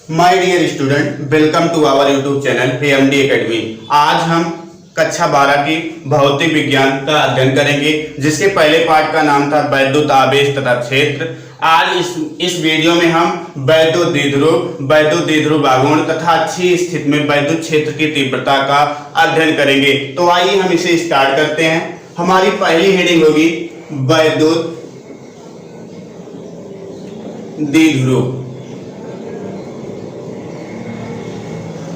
My dear student, welcome to our YouTube channel AMD academy. आज हम कक्षा 12 की भौतिक विज्ञान का अध्ययन करेंगे, जिसके पहले पार्ट का नाम था वैद्युत आवेश तथा क्षेत्र। आज इस वीडियो में हम वैद्युत द्विध्रुव आघूर्ण तथा अच्छी स्थिति में वैद्युत क्षेत्र की तीव्रता का अध्ययन करेंगे। तो आइए हम इसे स्टार्ट करते हैं। हमारी पहली हेडिंग होगी वैद्युत द्विध्रुव।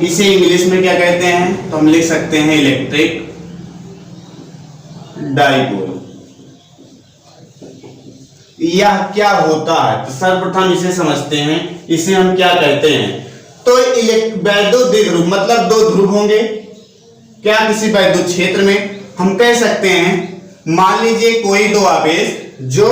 इसे इंग्लिश में क्या कहते हैं? तो हम लिख सकते हैं इलेक्ट्रिक डाइपोल। यह क्या होता है? तो सर्वप्रथम इसे समझते हैं, इसे हम क्या कहते हैं। तो वैद्युत द्विध्रुव मतलब दो ध्रुव होंगे क्या किसी वैद्युत क्षेत्र में। हम कह सकते हैं, मान लीजिए कोई दो आवेश जो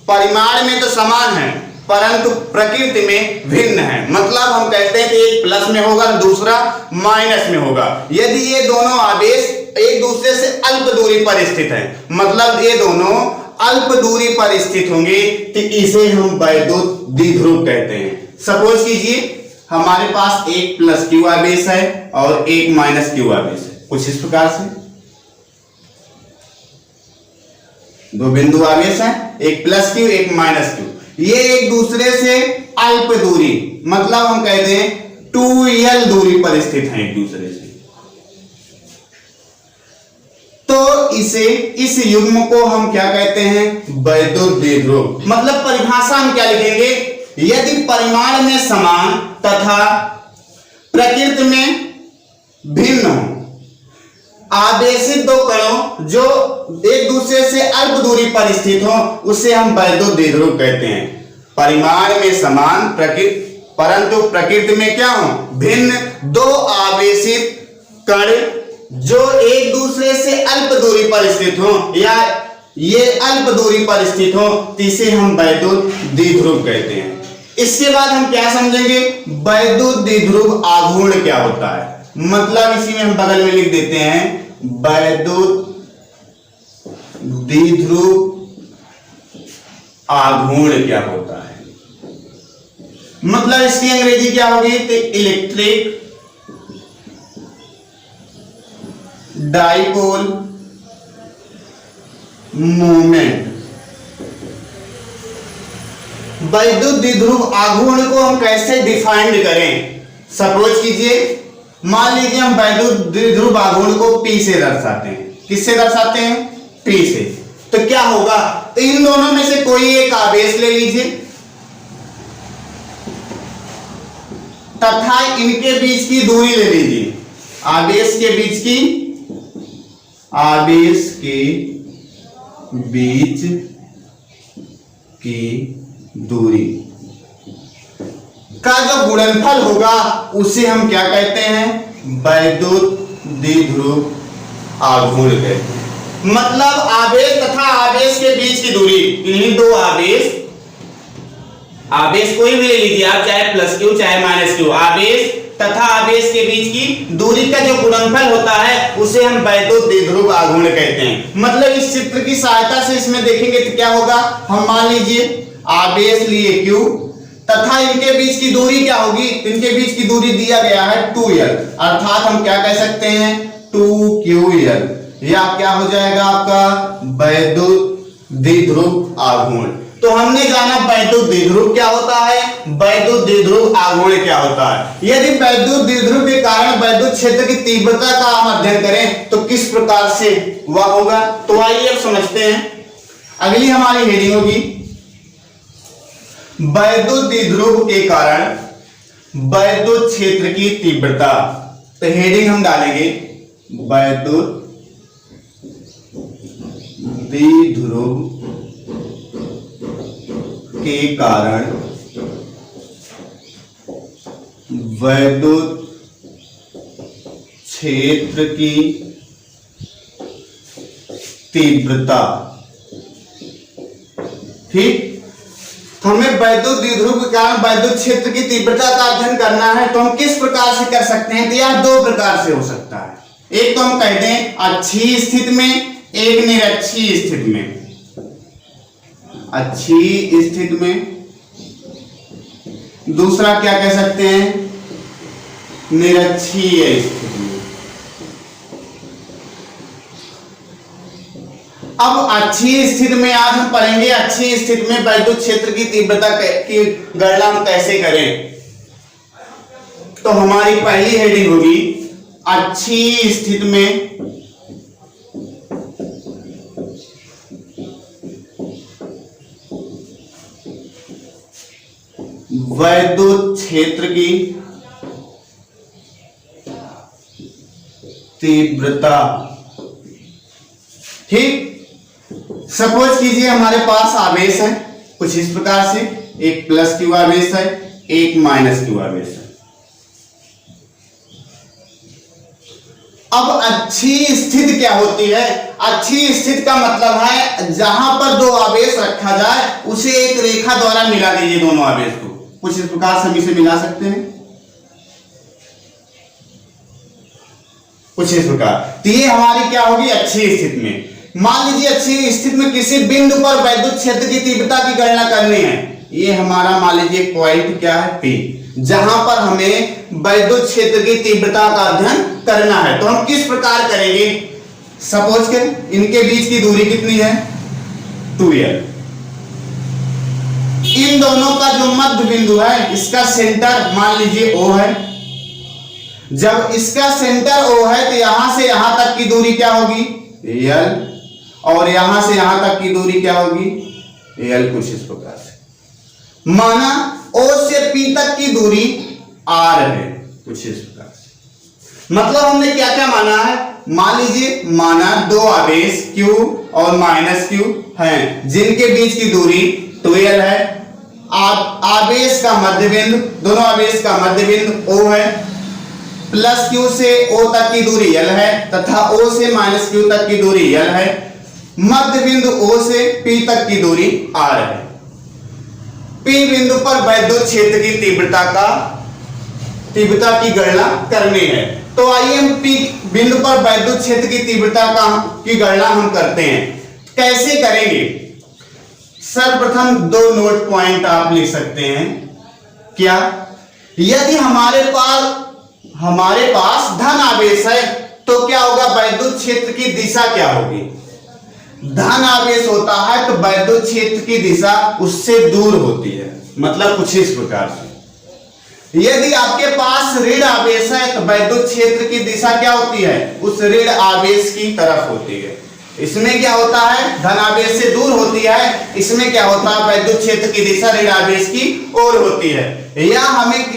परिमाण में तो समान है परंतु प्रकृति में भिन्न है। मतलब हम कहते हैं कि एक प्लस में होगा दूसरा माइनस में होगा। यदि ये दोनों आवेश एक दूसरे से अल्प दूरी पर स्थित है, मतलब ये दोनों अल्प दूरी पर स्थित होंगे, तो इसे हम वैद्युत द्विध्रुव कहते हैं। सपोज कीजिए हमारे पास एक प्लस क्यू आवेश है और एक माइनस क्यू आवेश है। कुछ इस प्रकार से दो बिंदु आवेश है, एक प्लस क्यू एक माइनस क्यू। ये एक दूसरे से अल्प दूरी मतलब हम कहते हैं 2l दूरी पर स्थित हैं एक दूसरे से। तो इस युग्म को हम क्या कहते हैं? वैद्युत द्विध्रुव। मतलब परिभाषा हम क्या लिखेंगे? यदि परिमाण में समान तथा प्रकृति में भिन्न हो, आवेशित दो कणों जो एक दूसरे से अल्प दूरी पर स्थित हो, उसे हम वैद्युत द्विध्रुव कहते हैं। परिमाण में समान परंतु प्रकृति में क्या हो? भिन्न दो आवेशित कण जो एक दूसरे से अल्प दूरी पर स्थित हो या ये अल्प दूरी पर स्थित हो, तो इसे हम वैद्युत द्विध्रुव कहते हैं। इसके बाद हम क्या समझेंगे? वैद्युत द्विध्रुव आघूर्ण क्या होता है। मतलब इसी में हम बगल में लिख देते हैं वैद्युत द्विध्रुव आघूर्ण क्या होता है। मतलब इसकी अंग्रेजी क्या होगी? तो इलेक्ट्रिक डाइपोल मोमेंट। वैद्युत द्विध्रुव आघूर्ण को हम कैसे डिफाइंड करें? सपोज कीजिए मान लीजिए हम वैद्युत द्विध्रुव आघूर्ण को P से दर्शाते हैं। किससे दर्शाते हैं? P से। तो क्या होगा? तो इन दोनों में से कोई एक आवेश ले लीजिए तथा इनके बीच की दूरी ले लीजिए। आवेश के बीच की दूरी का जो गुणनफल होगा उसे हम क्या कहते हैं? वैद्युत द्विध्रुव आघूर्ण कहते हैं। मतलब आवेश तथा आवेश के बीच की दूरी, इन्हीं दो आवेश कोई भी ले लीजिए आप, चाहे प्लस क्यू चाहे माइनस क्यू, आवेश तथा आवेश के बीच की दूरी का जो गुणनफल होता है उसे हम वैद्युत द्विध्रुव आघूर्ण कहते हैं। मतलब इस चित्र की सहायता से इसमें देखेंगे तो क्या होगा? हम मान लीजिए आवेश लिए Q तथा इनके बीच की दूरी क्या होगी? इनके बीच की दूरी दिया गया है 2l, अर्थात हम क्या कह सकते हैं? 2ql। या क्या हो जाएगा आपका? वैद्युत द्विध्रुव आघूर्ण। तो हमने जाना वैद्युत द्विध्रुव क्या होता है, वैद्युत द्विध्रुव आघूर्ण क्या होता है। यदि वैद्युत द्विध्रुव के कारण वैद्युत क्षेत्र की तीव्रता का हम अध्ययन करें तो किस प्रकार से वह होगा। तो आइए अब समझते हैं। अगली हमारी हेडिंग होगी वैद्युत द्विध्रुव के कारण वैद्युत क्षेत्र की तीव्रता। तो हेडिंग हम डालेंगे वैद्युत द्विध्रुव के कारण वैद्युत क्षेत्र की तीव्रता। ठीक, हमें वैद्युत द्विध्रुव के कारण वैद्युत क्षेत्र की तीव्रता का अध्ययन करना है। तो हम किस प्रकार से कर सकते हैं? तो यह दो प्रकार से हो सकता है। एक तो हम कहते हैं अच्छी स्थिति में, एक निरक्षी स्थिति में। अच्छी स्थिति में दूसरा क्या कह सकते हैं, निरक्षीय स्थिति में। अब अक्षीय स्थिति में आज हम पढ़ेंगे, अक्षीय स्थिति में वैद्युत क्षेत्र की तीव्रता की गणना हम कैसे करें। तो हमारी पहली हेडिंग होगी अक्षीय स्थिति में वैद्युत क्षेत्र की तीव्रता। ठीक, सपोज कीजिए हमारे पास आवेश है कुछ इस प्रकार से, एक प्लस क्यू आवेश है, एक माइनस क्यू आवेश है। अब अक्षीय स्थिति क्या होती है? अक्षीय स्थिति का मतलब है जहां पर दो आवेश रखा जाए उसे एक रेखा द्वारा मिला दीजिए दोनों आवेश को। कुछ इस प्रकार से हम इसे मिला सकते हैं, कुछ इस प्रकार। तो ये हमारी क्या होगी अक्षीय स्थिति में। मान लीजिए अक्षीय स्थिति में किसी बिंदु पर वैद्युत क्षेत्र की तीव्रता की गणना करनी है। ये हमारा मान लीजिए पॉइंट क्या है P, जहां पर हमें वैद्युत क्षेत्र की तीव्रता का अध्ययन करना है। तो हम किस प्रकार करेंगे, सपोज करें इनके बीच की दूरी कितनी है 2L। इन दोनों का जो मध्य बिंदु है इसका सेंटर मान लीजिए O है। जब इसका सेंटर O है तो यहां से यहां तक की दूरी क्या होगी L, और यहां से यहां तक की दूरी क्या होगी L। कुछ इस प्रकार से माना O से P तक की दूरी R है, कुछ इस प्रकार से। मतलब हमने क्या क्या माना है, मान लीजिए माना दो आवेश Q और माइनस Q हैं जिनके बीच की दूरी 2L है। आवेश का मध्य बिंदु, दोनों आवेश का मध्य बिंदु O है, प्लस Q से O तक की दूरी L है तथा O से माइनस Q तक की दूरी L है। मध्य बिंदु O से P तक की दूरी R है। P बिंदु पर वैद्युत क्षेत्र की तीव्रता की गणना करनी है। तो आइए हम P बिंदु पर वैद्युत क्षेत्र की तीव्रता की गणना हम करते हैं। कैसे करेंगे, सर्वप्रथम दो नोट पॉइंट आप लिख सकते हैं। क्या, यदि हमारे पास धन आवेश है तो क्या होगा, वैद्युत क्षेत्र की दिशा क्या होगी। धन आवेश होता है तो वैद्युत क्षेत्र की दिशा उससे दूर होती है, मतलब कुछ इस प्रकार से। यदि आपके पास ऋण आवेश है तो वैद्युत क्षेत्र की दिशा क्या होती है, उस ऋण आवेश की तरफ होती है। इसमें क्या होता है, धन आवेश से दूर होती है, इसमें क्या होता है, वैद्युत क्षेत्र की दिशा ऋण आवेश की ओर होती है। या हमें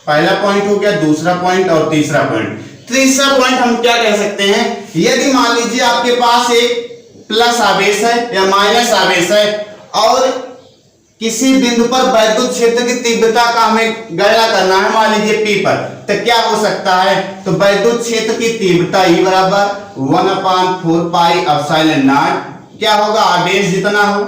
पहला पॉइंट हो गया, दूसरा पॉइंट और तीसरा पॉइंट। तीसरा पॉइंट हम क्या कह सकते हैं, यदि मान लीजिए आपके पास एक प्लस आवेश है या माइनस आवेश है और किसी बिंदु पर वैद्युत क्षेत्र की तीव्रता का हमें गणना करना है मान लीजिए P पर, तो क्या हो सकता है, तो वैद्युत क्षेत्र की तीव्रता E बराबर 1/4 पाई एप्सिलॉन नॉट क्या होगा, आवेश जितना हो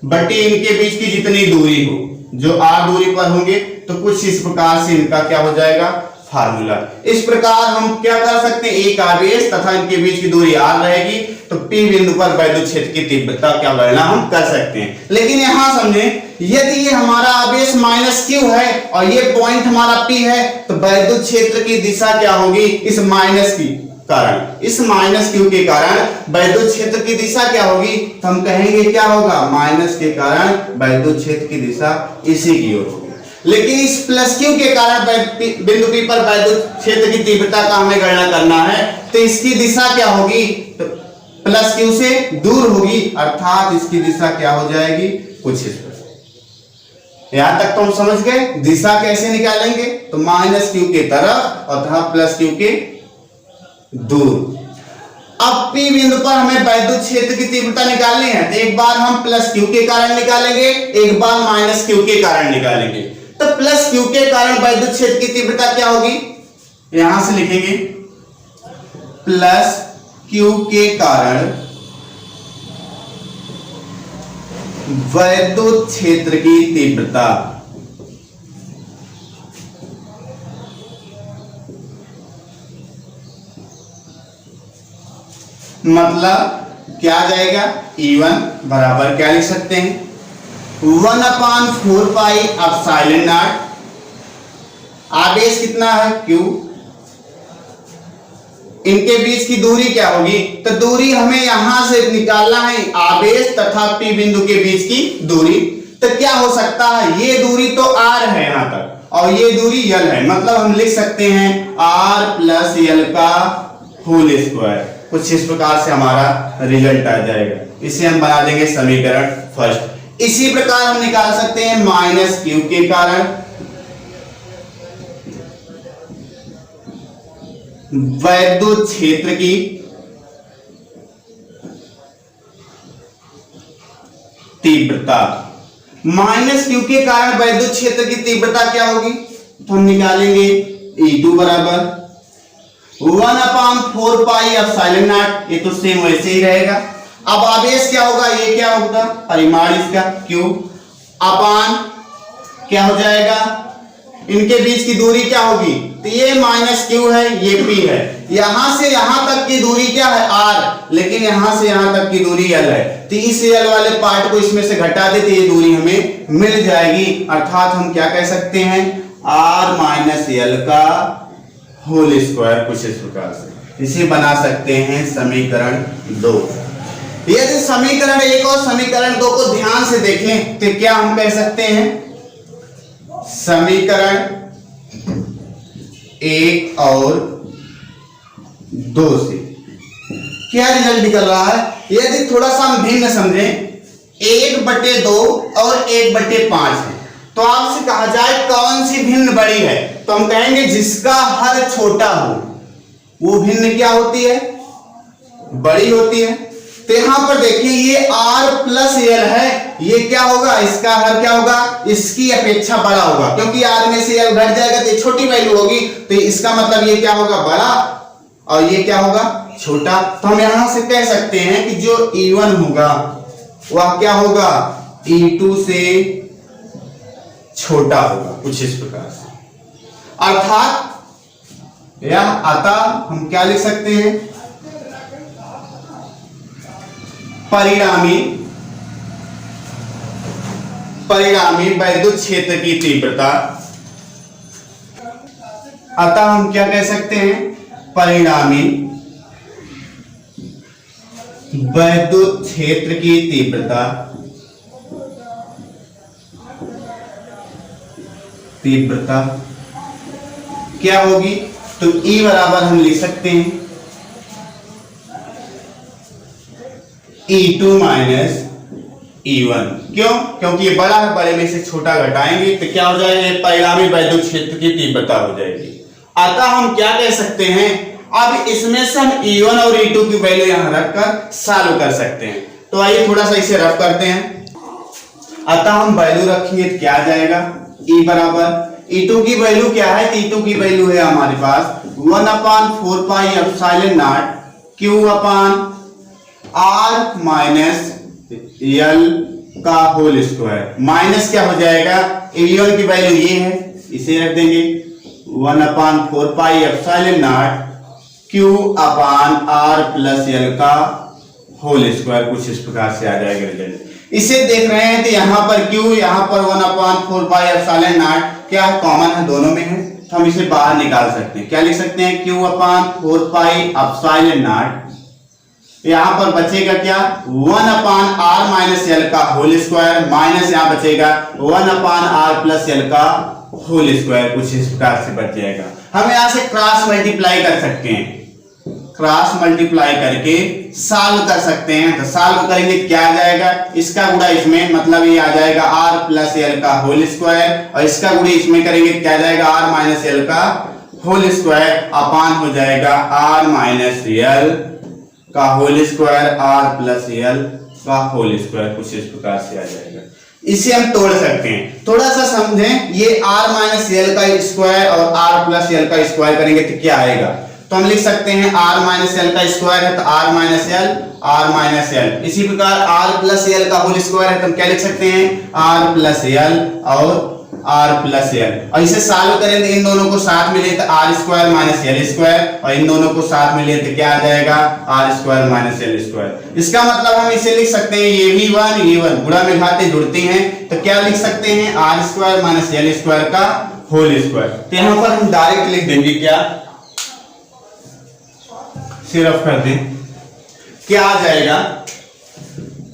बटे इनके बीच की जितनी दूरी हो, जो R दूरी पर होंगे। तो कुछ इस प्रकार से इनका क्या हो जाएगा फार्मूला। इस प्रकार हम क्या कर सकते हैं, एक आवेश तथा इनके बीच की दूरी R रहेगी तो P बिंदु पर वैद्युत क्षेत्र की तीव्रता क्या गणना हम कर सकते हैं। लेकिन यहां समझें, यदि ये हमारा आवेश माइनस Q है और ये पॉइंट हमारा P है तो वैद्युत क्षेत्र की दिशा क्या होगी, इस माइनस की कारण, इस माइनस Q के कारण वैद्युत क्षेत्र की दिशा क्या होगी, तो हम कहेंगे क्या होगा, माइनस के कारण वैद्युत क्षेत्र की दिशा इसी की ओर होगी। लेकिन इस प्लस Q के कारण बिंदु P पर वैद्युत क्षेत्र की तीव्रता का हमें गणना करना है, तो इसकी दिशा क्या होगी, तो प्लस Q से दूर होगी, अर्थात इसकी दिशा क्या हो जाएगी, कुछ इस प्रकार। यहां तक तो हम समझ गए। दिशा कैसे निकालेंगे, तो माइनस Q के तरफ अथवा प्लस Q के दूर। अब P बिंदु पर हमें वैद्युत क्षेत्र की तीव्रता निकालनी है, तो एक बार हम प्लस Q के कारण निकालेंगे, एक बार माइनस Q के कारण निकालेंगे। तो प्लस Q के कारण वैद्युत क्षेत्र की तीव्रता क्या होगी, यहां से लिखेंगे प्लस Q के कारण वैद्युत क्षेत्र की तीव्रता मतलब क्या आ जाएगा, E1 बराबर क्या लिख सकते हैं, 1/4 एप्सिलॉन नॉट। आवेश कितना है Q, इनके बीच की दूरी क्या होगी, तो दूरी हमें यहां से निकालना है, आवेश तथा P बिंदु के बीच की दूरी। तो क्या हो सकता है, ये दूरी तो R है यहां तक और ये दूरी L है, मतलब हम लिख सकते हैं R प्लस L का होल स्क्वायर। कुछ इस प्रकार से हमारा रिजल्ट आ जाएगा। इसे हम बना देंगे समीकरण फर्स्ट। इसी प्रकार हम निकाल सकते हैं माइनस Q के कारण वैद्युत क्षेत्र की तीव्रता। माइनस Q के कारण वैद्युत क्षेत्र की तीव्रता क्या होगी, तो हम निकालेंगे E2 बराबर 1/4 एप्सिलॉन नॉट। ये तो सेम वैसे ही रहेगा। अब आवेश क्या होगा, ये क्या होगा, परिमाण इसका Q अपान क्या हो जाएगा, इनके बीच की दूरी क्या होगी, तो ये माइनस Q है, ये P है। यहां से यहां तक की दूरी क्या है R, लेकिन यहां से यहां तक की दूरी L है, तो इस L वाले पार्ट को इसमें से घटा देते ये दूरी हमें मिल जाएगी। अर्थात हम क्या कह सकते हैं, R माइनस L का होल स्क्वायर। कुछ इस प्रकार से इसे बना सकते हैं समीकरण 2। यदि समीकरण 1 और समीकरण 2 को ध्यान से देखें तो क्या हम कह सकते हैं, समीकरण 1 और 2 से क्या रिजल्ट निकल रहा है। यदि थोड़ा सा हम भिन्न समझें, 1/2 और 1/5 है, तो आपसे कहा जाए कौन सी भिन्न बड़ी है, तो हम कहेंगे जिसका हर छोटा हो वो भिन्न क्या होती है, बड़ी होती है। तो यहां पर देखिए ये R प्लस L है, ये क्या होगा, इसका हर क्या होगा, इसकी अपेक्षा बड़ा होगा, क्योंकि R में से L घट जाएगा तो ये छोटी वैल्यू होगी, तो इसका मतलब ये क्या होगा, बड़ा, और ये क्या होगा, छोटा। तो हम यहां से कह सकते हैं कि जो E1 होगा वह क्या होगा, E2 से छोटा होगा। कुछ इस प्रकार से अर्थात या अतः हम क्या लिख सकते हैं, परिणामी वैद्युत क्षेत्र की तीव्रता। अतः हम क्या कह सकते हैं, परिणामी वैद्युत क्षेत्र की तीव्रता क्या होगी, तो E बराबर हम लिख सकते हैं E2 माइनस E1। क्यों, क्योंकि ये बड़ा है, बड़े में से छोटा घटाएंगे तो क्या हो जाएगा, परिणामी वैद्युत क्षेत्र की तीव्रता हो जाएगी। अतः हम क्या कह सकते हैं, अब इसमें से हम E1 और E2 की वैल्यू यहां रखकर सॉल्व कर सकते हैं। तो आइए थोड़ा सा इसे रफ करते हैं। अतः हम वैल्यू रखेंगे तो क्या आ जाएगा, E बराबर E2 की वैल्यू क्या है, E2 की वैल्यू है हमारे पास 1/4 epsilon not Q upon R minus L का होल स्क्वायर। माइनस क्या हो जाएगा, E1 की वैल्यू ये है, इसे रख देंगे 1/4 epsilon not Q upon R plus L का होल स्क्वायर। कुछ इस प्रकार से आ जाएगा रिजल्ट। इसे देख रहे हैं तो यहाँ पर Q, यहाँ पर 1/4 एप्सिलॉन नॉट क्या कॉमन है, दोनों में है, तो हम इसे बाहर निकाल सकते हैं। क्या लिख सकते हैं, Q/4 एप्सिलॉन नॉट, यहां पर बचेगा क्या, 1/R माइनस L का होल स्क्वायर, माइनस यहां बचेगा 1/R प्लस L का होल स्क्वायर। कुछ इस प्रकार से बच जाएगा। हम यहां से क्रॉस मल्टीप्लाई कर सकते हैं, क्रॉस मल्टीप्लाई करके सॉल्व कर सकते हैं। तो सॉल्व करेंगे क्या आ जाएगा, इसका गुणा इसमें, मतलब ये आ जाएगा R प्लस L का होल स्क्वायर, और इसका गुणा इसमें करेंगे क्या आ जाएगा, R माइनस L का होल स्क्वायर अपान हो जाएगा R माइनस L का whole square, R plus L का होल स्क्वायर। कुछ इस प्रकार से आ जाएगा। इसे हम तोड़ सकते हैं, थोड़ा सा समझें। ये R माइनस L का स्क्वायर और R प्लस L का स्क्वायर करेंगे तो क्या आएगा, तो हम लिख सकते हैं R माइनस L का स्क्वायर है तो R minus L, R minus L। इसी प्रकार R प्लस L का होल स्क्वायर है तो हम क्या लिख सकते हैं, R प्लस L और आर प्लस एल, और इसे सॉल्व करें तो इन दोनों को साथ में ले तो R square minus L square, और इन दोनों को साथ में ले तो क्या आ जाएगा R square minus L square. इसका मतलब हम इसे लिख सकते हैं ये भी वन ये वन गुणा में घाते जुड़ती हैं तो क्या लिख सकते हैं R square minus L square का होल स्क्वायर। तो यहां पर हम डायरेक्ट लिख देंगे क्या, सिर्फ कर दें, क्या आ जाएगा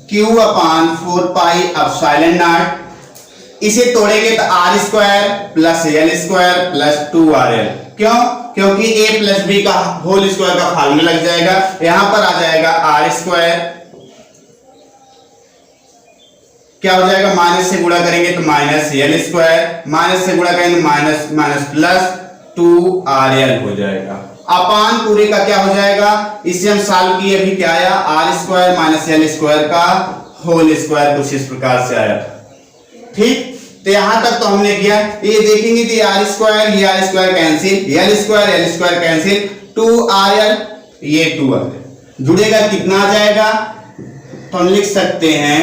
Q upon 4 pi epsilon naught, इसे तोड़ेंगे तो R square plus L square plus 2RL। क्यों? क्योंकि a प्लस बी का होल स्क्वायर का फार्मूला लग जाएगा, यहां पर आ जाएगा आर स्क्वायर, क्या हो जाएगा माइनस से गुणा करेंगे तो माइनस एल स्क्वायर, माइनस से गुणा करेंगे माइनस माइनस प्लस 2RL हो जाएगा। अपान पूरे का क्या हो जाएगा, इसे हम सॉल्व किए अभी क्या आया R square minus L square का होल स्क्वायर, कुछ इस प्रकार से आया। ठीक, तो यहां तक तो हमने किया। ये देखेंगे तो R square cancel, L square cancel, 2RL ये 2RL जुड़ेगा, कितना आ जाएगा तो हम लिख सकते हैं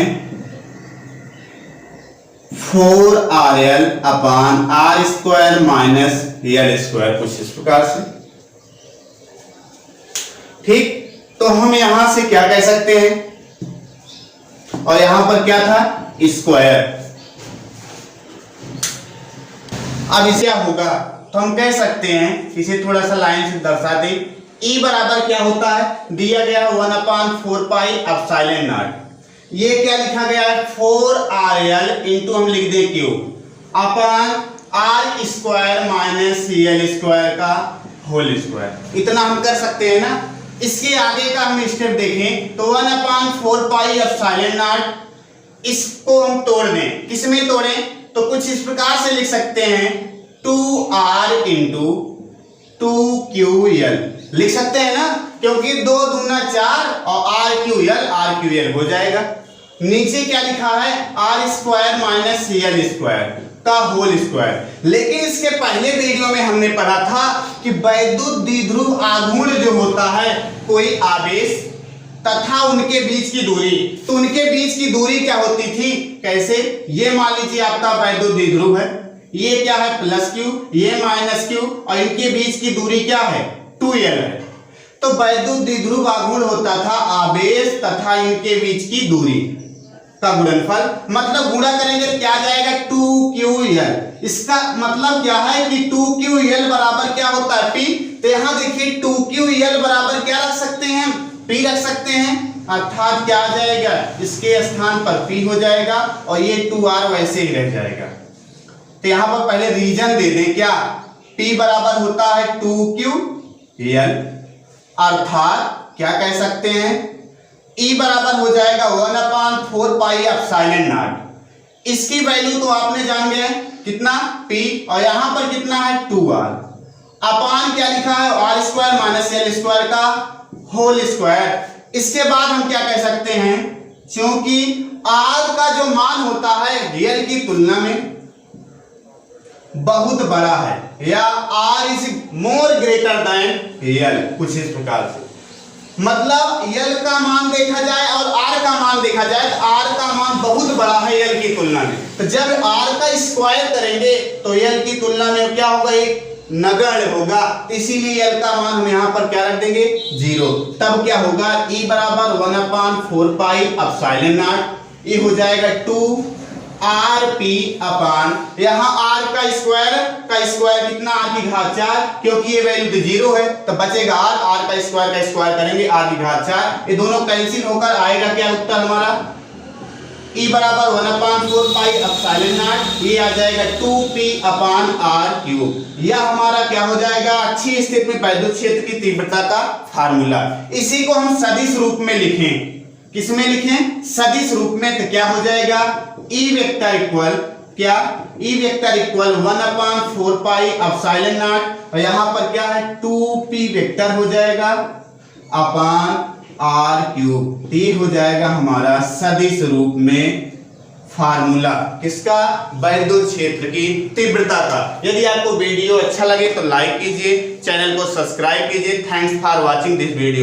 4RL upon R square minus L square, कुछ इस प्रकार से। ठीक, तो हम यहां से क्या कह सकते हैं, और यहां पर क्या था स्क्वायर, अब इसे क्या होगा तो हम कह सकते हैं, इसे थोड़ा सा लाइन से दर्शा दें। E बराबर क्या होता है, दिया गया 1/4 पाई एप्सिलॉन नॉट, ये क्या लिखा गया है 4RL इंटू हम लिख दें Q upon R square minus L square का होल स्क्वायर। इतना हम कर सकते हैं ना। इसके आगे का हम स्टेप देखें तो 1/4 पाई एप्सिलॉन नॉट, इसको हम तोड़ दें, किसमें तोड़ें तो कुछ इस प्रकार से लिख सकते हैं 2R इंटू 2QL लिख सकते हैं ना, क्योंकि 2 दूना 4 और RQL हो जाएगा। नीचे क्या लिखा है R square minus L square का होल स्क्वायर। लेकिन इसके पहले वीडियो में हमने पढ़ा था कि वैद्युत द्विध्रुव आघूर्ण जो होता है कोई आवेश तथा उनके बीच की दूरी, तो उनके बीच की दूरी क्या होती थी, कैसे, ये मान लीजिए आपका वैद्युत द्विध्रुव है, ये क्या है प्लस Q, ये माइनस Q, और इनके बीच की दूरी क्या है 2L है। तो वैद्युत द्विध्रुव आघूर्ण होता था आवेश तथा इनके बीच की दूरी का गुणनफल, मतलब गुणा करेंगे क्या आ जाएगा 2QL। इसका मतलब क्या है कि 2QL बराबर क्या होता है P, तो यहां देखिए 2QL बराबर क्या रख सकते हैं P रख सकते हैं, अर्थात क्या आ जाएगा इसके स्थान पर P हो जाएगा और ये 2R वैसे ही रह जाएगा। तो यहां पर पहले रीजन दे दें, क्या P बराबर होता है 2QL, अर्थात क्या कह सकते हैं E बराबर हो जाएगा 1/4 पाई एप्सिलॉन नॉट। इसकी वैल्यू तो आपने जान गए कितना P, और यहां पर कितना है 2R अपान क्या लिखा है R square minus L square का होल स्क्वायर। इसके बाद हम क्या कह सकते हैं, क्योंकि R का जो मान होता है L की तुलना में बहुत बड़ा है, या R is more greater than L, कुछ इस प्रकार से, मतलब L का मान देखा जाए और R का मान देखा जाए तो R का मान बहुत बड़ा है L की तुलना में। तो जब R का स्क्वायर करेंगे तो L की तुलना में क्या होगा, एक नगण्य होगा, इसीलिए L का मान हम यहाँ पर क्या रख देंगे 0। तब क्या होगा E बराबर 1/4 पाई एप्सिलॉन नॉट, ये हो जाएगा 2RP अपान, यहाँ R का स्क्वायर कितना R की घात 4, क्योंकि ये वैल्यू तो 0 है तो बचेगा R का स्क्वायर करेंगे R की घात 4, ये दोनों कैंसिल होकर आएगा क्या उत्तर हमारा E बराबर 1/4 पाई एप्सिलॉन नॉट, ये आ जाएगा 2P अपान R क्यूब। यह हमारा क्या हो जाएगा अच्छी स्थिति में वैद्युत क्षेत्र की तीव्रता का फार्मूला। इसी को हम सदिश रूप में लिखें, किसमें लिखें सदिश रूप में, तो क्या हो जाएगा E वेक्टर इक्वल क्या, E vector equal 1/4 pi epsilon not, और यहाँ पर क्या है 2P वेक्टर हो जाएगा अपान R क्यूब। ये हो जाएगा हमारा सदिश रूप में फार्मूला किसका, वैद्युत क्षेत्र की तीव्रता का। यदि आपको वीडियो अच्छा लगे तो लाइक कीजिए, चैनल को सब्सक्राइब कीजिए। Thanks for watching this video.